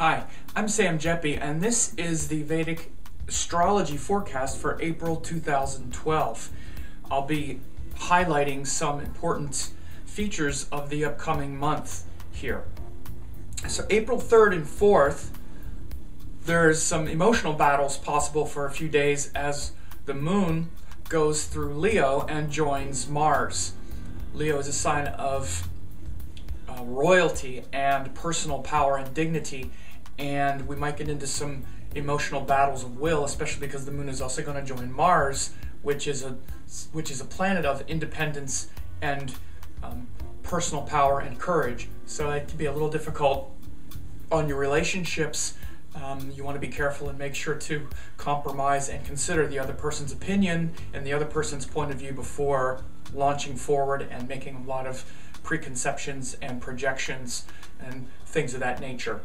Hi, I'm Sam Jeppy, and this is the Vedic Astrology forecast for April 2012. I'll be highlighting some important features of the upcoming month here. So April 3rd and 4th, there's some emotional battles possible for a few days as the moon goes through Leo and joins Mars. Leo is a sign of royalty and personal power and dignity, and we might get into some emotional battles of will, especially because the moon is also going to join Mars, which is a planet of independence and personal power and courage. So it can be a little difficult on your relationships. You want to be careful and make sure to compromise and consider the other person's opinion and the other person's point of view before launching forward and making a lot of preconceptions and projections and things of that nature.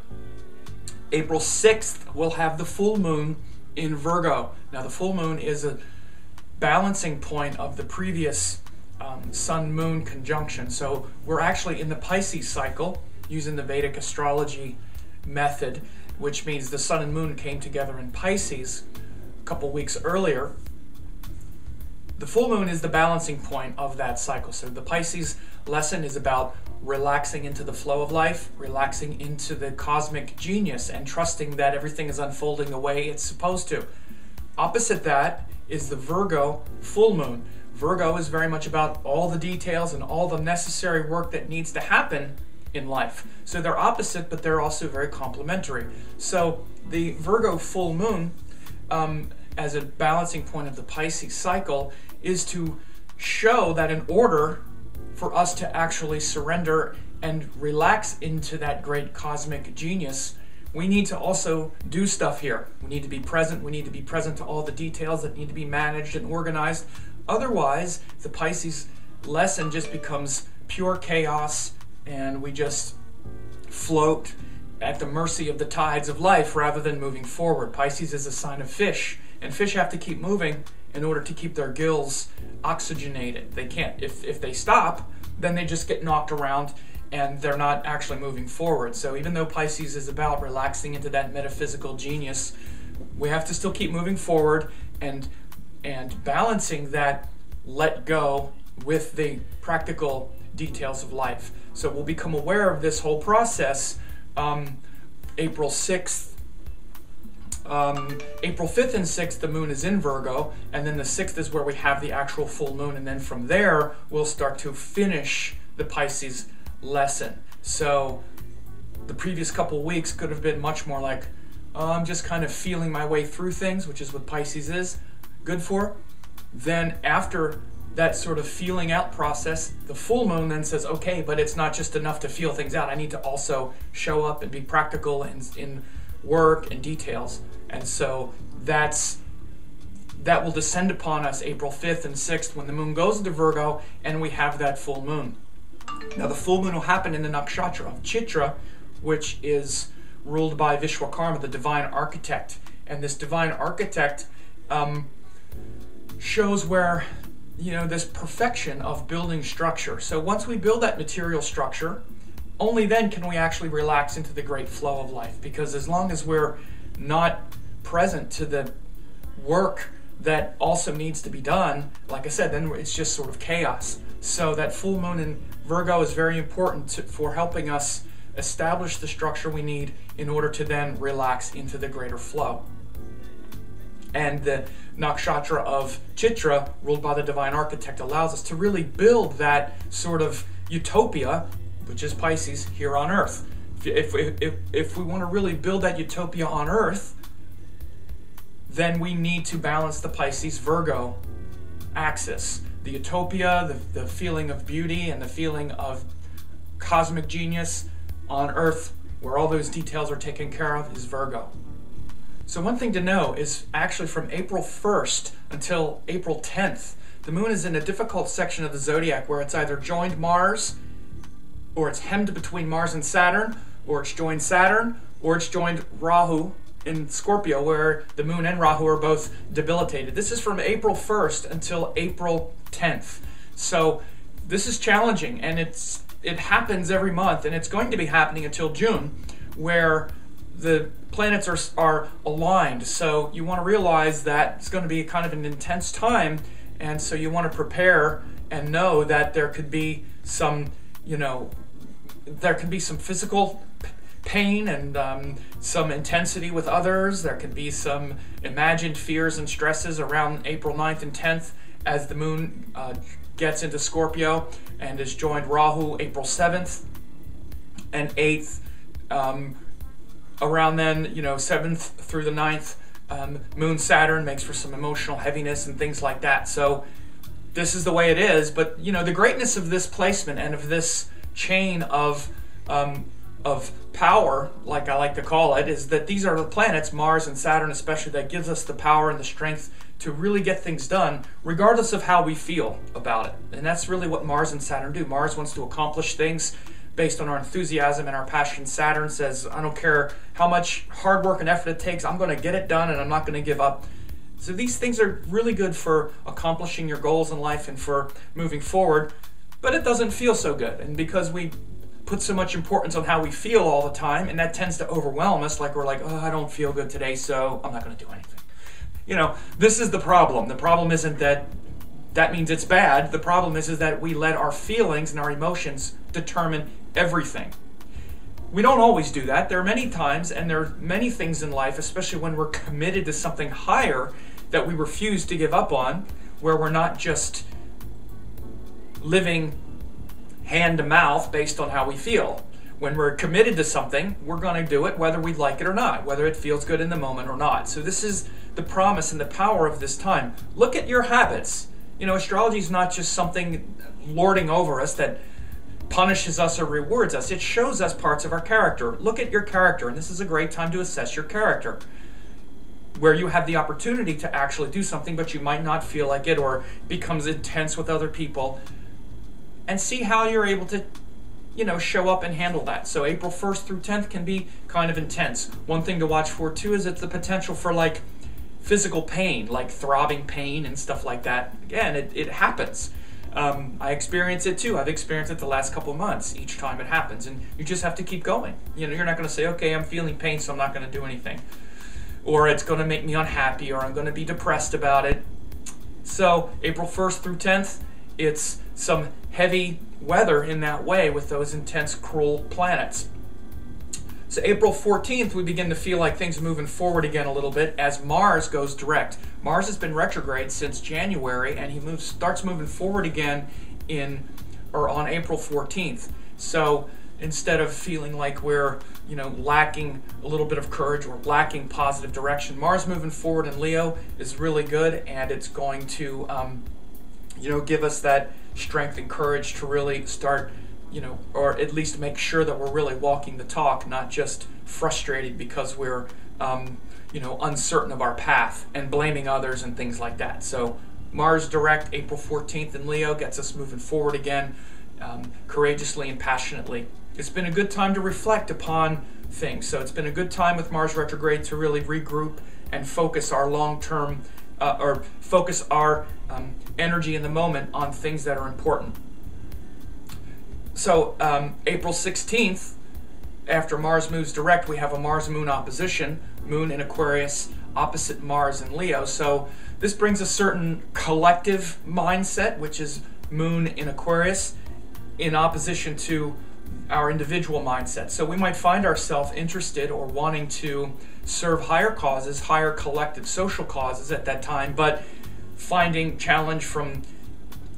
April 6th, we'll have the full moon in Virgo. Now, the full moon is a balancing point of the previous sun-moon conjunction. So we're actually in the Pisces cycle using the Vedic Astrology method, which means the sun and moon came together in Pisces a couple weeks earlier. The full moon is the balancing point of that cycle. So the Pisces lesson is about relaxing into the flow of life, relaxing into the cosmic genius, and trusting that everything is unfolding the way it's supposed to. Opposite that is the Virgo full moon. Virgo is very much about all the details and all the necessary work that needs to happen in life. So they're opposite, but they're also very complementary. So the Virgo full moon, as a balancing point of the Pisces cycle, is to show that in order for us to actually surrender and relax into that great cosmic genius, we need to also do stuff here. We need to be present. We need to be present to all the details that need to be managed and organized. Otherwise, the Pisces lesson just becomes pure chaos, and we just float at the mercy of the tides of life rather than moving forward. Pisces is a sign of fish, and fish have to keep moving in order to keep their gills oxygenated. They can't. If they stop, then they just get knocked around and they're not actually moving forward. So even though Pisces is about relaxing into that metaphysical genius, we have to still keep moving forward and balancing that let go with the practical details of life. So we'll become aware of this whole process April 6th. April 5th and 6th, the moon is in Virgo, and then the 6th is where we have the actual full moon, and then from there, we'll start to finish the Pisces lesson. So the previous couple weeks could have been much more like, I'm just kind of feeling my way through things, which is what Pisces is good for. Then after that sort of feeling out process, the full moon then says, okay, but it's not just enough to feel things out. I need to also show up and be practical in work and details. And so that will descend upon us April 5th and 6th when the moon goes into Virgo and we have that full moon. Now the full moon will happen in the nakshatra of Chitra, which is ruled by Vishwakarma, the divine architect. And this divine architect shows where, this perfection of building structure. So once we build that material structure, only then can we actually relax into the great flow of life. Because as long as we're not present to the work that also needs to be done, like I said, then it's just sort of chaos. So that full moon in Virgo is very important for helping us establish the structure we need in order to then relax into the greater flow. And the nakshatra of Chitra, ruled by the divine architect, allows us to really build that sort of utopia, which is Pisces, here on Earth. If we want to really build that utopia on Earth, then we need to balance the Pisces-Virgo axis. The utopia, the feeling of beauty, and the feeling of cosmic genius on Earth, where all those details are taken care of, is Virgo. So one thing to know is actually from April 1st until April 10th, the moon is in a difficult section of the zodiac where it's either joined Mars, or it's hemmed between Mars and Saturn, or it's joined Saturn, or it's joined Rahu in Scorpio, where the moon and Rahu are both debilitated. This is from April 1st until April 10th. So this is challenging, and it happens every month, and it's going to be happening until June, where the planets are aligned. So you want to realize that it's going to be kind of an intense time, and so you want to prepare and know that there could be some, there can be some physical pain and some intensity with others. There can be some imagined fears and stresses around April 9th and 10th as the moon gets into Scorpio and is joined Rahu April 7th and 8th. Around then, 7th through the 9th, Moon Saturn makes for some emotional heaviness and things like that. So this is the way it is. But the greatness of this placement and of this chain of power, like I like to call it, is that these are the planets, Mars and Saturn especially, that gives us the power and the strength to really get things done, regardless of how we feel about it. And that's really what Mars and Saturn do. Mars wants to accomplish things based on our enthusiasm and our passion. Saturn says, I don't care how much hard work and effort it takes, I'm going to get it done and I'm not going to give up. So these things are really good for accomplishing your goals in life and for moving forward, but it doesn't feel so good. And because we put so much importance on how we feel all the time, and that tends to overwhelm us, like we're like, oh, I don't feel good today, so I'm not going to do anything. This is the problem. The problem isn't that means it's bad. The problem is that we let our feelings and our emotions determine everything. We don't always do that. There are many times, and there are many things in life, especially when we're committed to something higher, that we refuse to give up on, where we're not just living hand to mouth based on how we feel. When we're committed to something, we're going to do it whether we like it or not, whether it feels good in the moment or not. So this is the promise and the power of this time. Look at your habits. Astrology is not just something lording over us that punishes us or rewards us. It shows us parts of our character. Look at your character, and this is a great time to assess your character, where you have the opportunity to actually do something, but you might not feel like it, or becomes intense with other people, and see how you're able to show up and handle that. So April 1st through 10th can be kind of intense. One thing to watch for too is it's the potential for like physical pain, like throbbing pain and stuff like that. Again, it happens. I experience it too. I've experienced it the last couple of months each time it happens, and you just have to keep going. You're not going to say, okay, I'm feeling pain, so I'm not going to do anything, or it's going to make me unhappy, or I'm going to be depressed about it. So April 1st through 10th, it's some heavy weather in that way with those intense, cruel planets. So April 14th, we begin to feel like things are moving forward again a little bit as Mars goes direct. Mars has been retrograde since January, and he starts moving forward again on April 14th. So instead of feeling like we're lacking a little bit of courage or lacking positive direction, Mars moving forward in Leo is really good, and it's going to give us that strength and courage to really start, or at least make sure that we're really walking the talk, not just frustrated because we're, uncertain of our path and blaming others and things like that. So Mars direct April 14th in Leo gets us moving forward again, courageously and passionately. It's been a good time to reflect upon things. So it's been a good time with Mars retrograde to really regroup and focus our long-term, or focus our energy in the moment on things that are important. So April 16th, after Mars moves direct, we have a Mars-Moon opposition, Moon in Aquarius, opposite Mars in Leo. So this brings a certain collective mindset, which is Moon in Aquarius, in opposition to our individual mindset. So we might find ourselves interested or wanting to serve higher causes, higher collective social causes at that time, but finding challenge from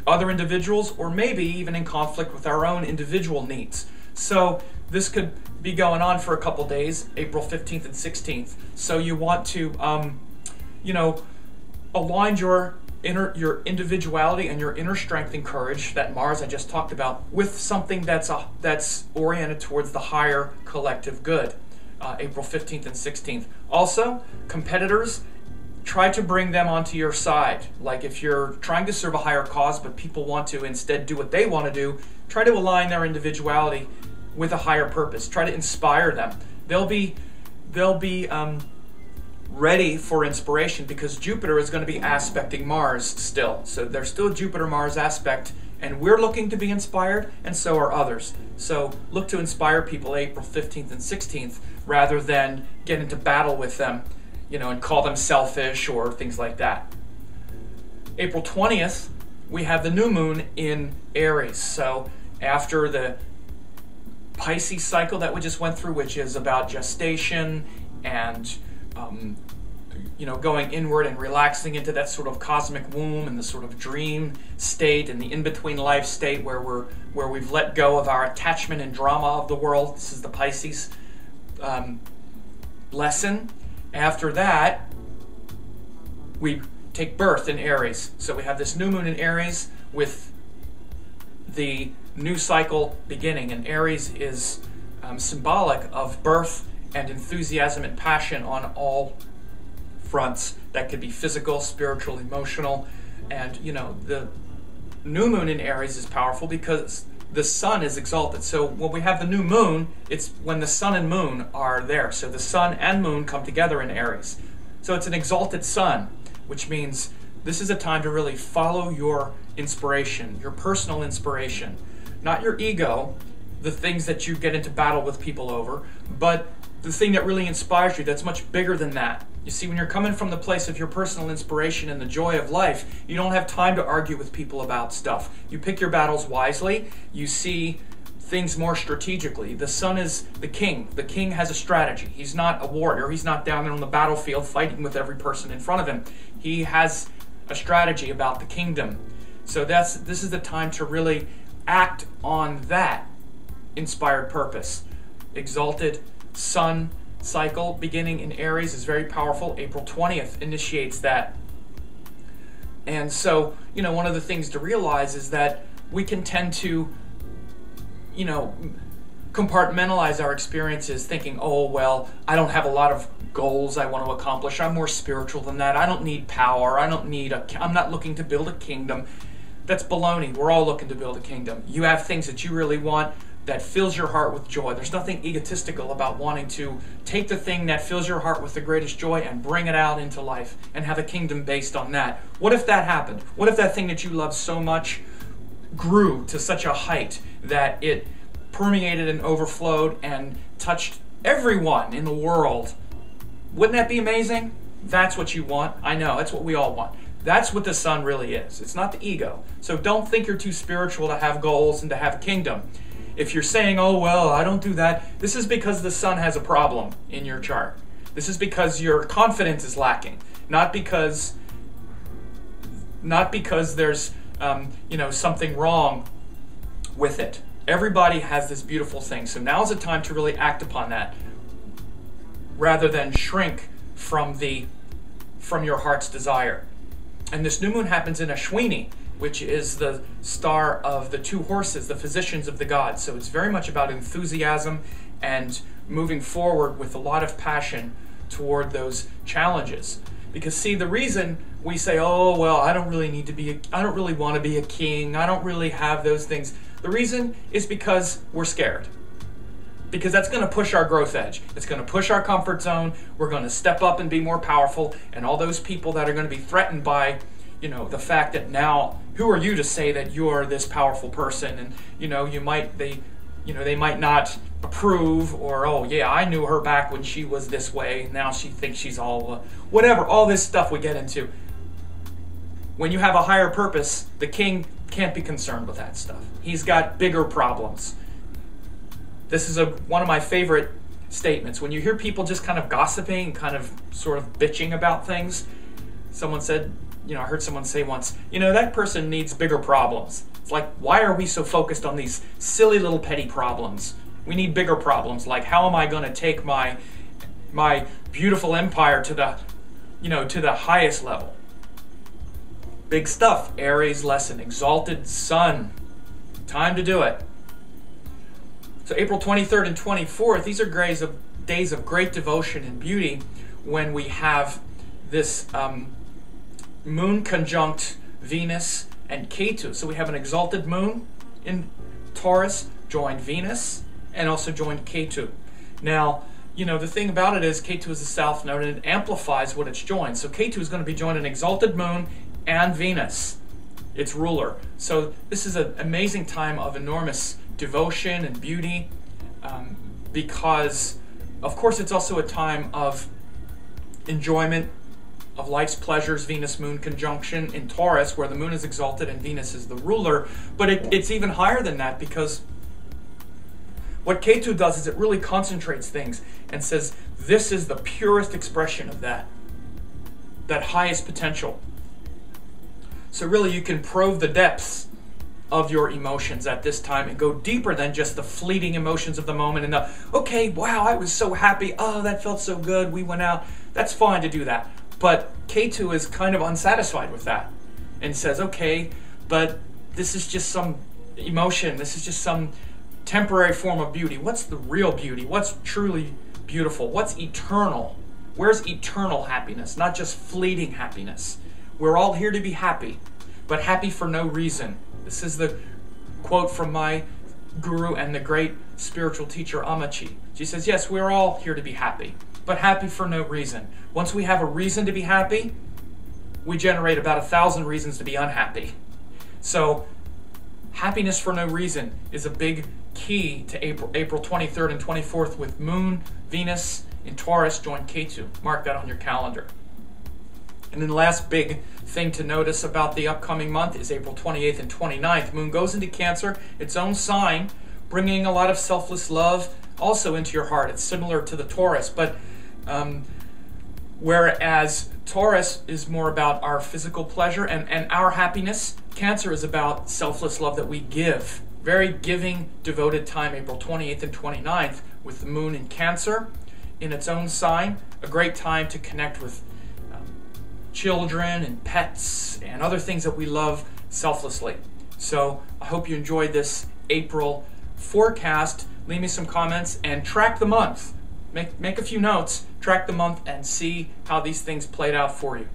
other individuals, or maybe even in conflict with our own individual needs. So this could be going on for a couple days, April 15th and 16th. So you want to, align your individuality and your inner strength and courage, that Mars I just talked about, with something that's oriented towards the higher collective good. April 15th and 16th. Also, competitors, try to bring them onto your side. Like if you're trying to serve a higher cause, but people want to instead do what they want to do, try to align their individuality with a higher purpose. Try to inspire them. They'll be ready for inspiration because Jupiter is going to be aspecting Mars still. So there's still a Jupiter-Mars aspect And we're looking to be inspired, and so are others. So look to inspire people April 15th and 16th rather than get into battle with them, and call them selfish or things like that. April 20th, we have the new moon in Aries. So after the Pisces cycle that we just went through, which is about gestation and going inward and relaxing into that sort of cosmic womb and the sort of dream state and the in-between life state where we've let go of our attachment and drama of the world. This is the Pisces lesson. After that, we take birth in Aries. So we have this new moon in Aries with the new cycle beginning, and Aries is symbolic of birth and enthusiasm and passion on all fronts. That could be physical, spiritual, emotional, and the new moon in Aries is powerful because the sun is exalted. So when we have the new moon, it's when the sun and moon are there. So the sun and moon come together in Aries. So it's an exalted sun, which means this is a time to really follow your inspiration, your personal inspiration. Not your ego, the things that you get into battle with people over, but the thing that really inspires you that's much bigger than that. You see, when you're coming from the place of your personal inspiration and the joy of life, you don't have time to argue with people about stuff. You pick your battles wisely. You see things more strategically. The sun is the king. The king has a strategy. He's not a warrior. He's not down there on the battlefield fighting with every person in front of him. He has a strategy about the kingdom. So this is the time to really act on that inspired purpose. Exalted sun cycle beginning in Aries is very powerful. April 20th initiates that. And so, one of the things to realize is that we can tend to, compartmentalize our experiences thinking, oh, well, I don't have a lot of goals I want to accomplish. I'm more spiritual than that. I don't need power. I'm not looking to build a kingdom. That's baloney. We're all looking to build a kingdom. You have things that you really want that fills your heart with joy. There's nothing egotistical about wanting to take the thing that fills your heart with the greatest joy and bring it out into life and have a kingdom based on that. What if that happened? What if that thing that you love so much grew to such a height that it permeated and overflowed and touched everyone in the world? Wouldn't that be amazing? That's what you want. I know, that's what we all want. That's what the sun really is. It's not the ego. So don't think you're too spiritual to have goals and to have a kingdom. If you're saying, oh, well, I don't do that, this is because the sun has a problem in your chart. This is because your confidence is lacking, not because there's something wrong with it. Everybody has this beautiful thing. So now's the time to really act upon that rather than shrink from your heart's desire. And this new moon happens in Ashwini, which is the star of the two horses, the physicians of the gods. So it's very much about enthusiasm and moving forward with a lot of passion toward those challenges. Because see, the reason we say, oh, well, I don't really want to be a king, I don't really have those things. The reason is because we're scared. Because that's going to push our growth edge. It's going to push our comfort zone. We're going to step up and be more powerful. And all those people that are going to be threatened by the fact that now, who are you to say that you're this powerful person? And, they might not approve, or, oh, yeah, I knew her back when she was this way. Now she thinks she's all, whatever, all this stuff we get into. When you have a higher purpose, the king can't be concerned with that stuff. He's got bigger problems. This is one of my favorite statements. When you hear people just kind of gossiping, kind of sort of bitching about things, someone said, I heard someone say once, that person needs bigger problems. It's like, why are we so focused on these silly little petty problems? We need bigger problems, like how am I going to take my beautiful empire to the highest level? Big stuff. Aries lesson, exalted sun. Time to do it. So April 23rd and 24th, these are days of great devotion and beauty when we have this moon conjunct Venus and Ketu. So we have an exalted moon in Taurus, joined Venus, and also joined Ketu. Now, the thing about it is Ketu is the south node and it amplifies what it's joined. So Ketu is going to be joined an exalted moon and Venus. its ruler. So this is an amazing time of enormous devotion and beauty, because of course it's also a time of enjoyment of life's pleasures. Venus Moon conjunction in Taurus, where the moon is exalted and Venus is the ruler, but it's even higher than that, because what Ketu does is it really concentrates things and says this is the purest expression of that highest potential. So really you can probe the depths of your emotions at this time and go deeper than just the fleeting emotions of the moment and the, okay, wow, I was so happy, oh, that felt so good, we went out. That's fine to do that. But Ketu is kind of unsatisfied with that and says, okay, but this is just some emotion, this is just some temporary form of beauty. What's the real beauty? What's truly beautiful? What's eternal? Where's eternal happiness, not just fleeting happiness? We're all here to be happy, but happy for no reason. This is the quote from my guru and the great spiritual teacher Amachi. She says, yes, we're all here to be happy, but happy for no reason. Once we have a reason to be happy, we generate about 1,000 reasons to be unhappy. So happiness for no reason is a big key to April 23rd and 24th, with Moon, Venus in Taurus join Ketu. Mark that on your calendar. And then the last big thing to notice about the upcoming month is April 28th and 29th. Moon goes into Cancer, its own sign, bringing a lot of selfless love also into your heart. It's similar to the Taurus, but whereas Taurus is more about our physical pleasure and our happiness, Cancer is about selfless love that we give. Very giving, devoted time, April 28th and 29th, with the moon in Cancer in its own sign. A great time to connect with children and pets and other things that we love selflessly. So I hope you enjoyed this April forecast. Leave me some comments and track the month. Make a few notes, track the month, and see how these things played out for you.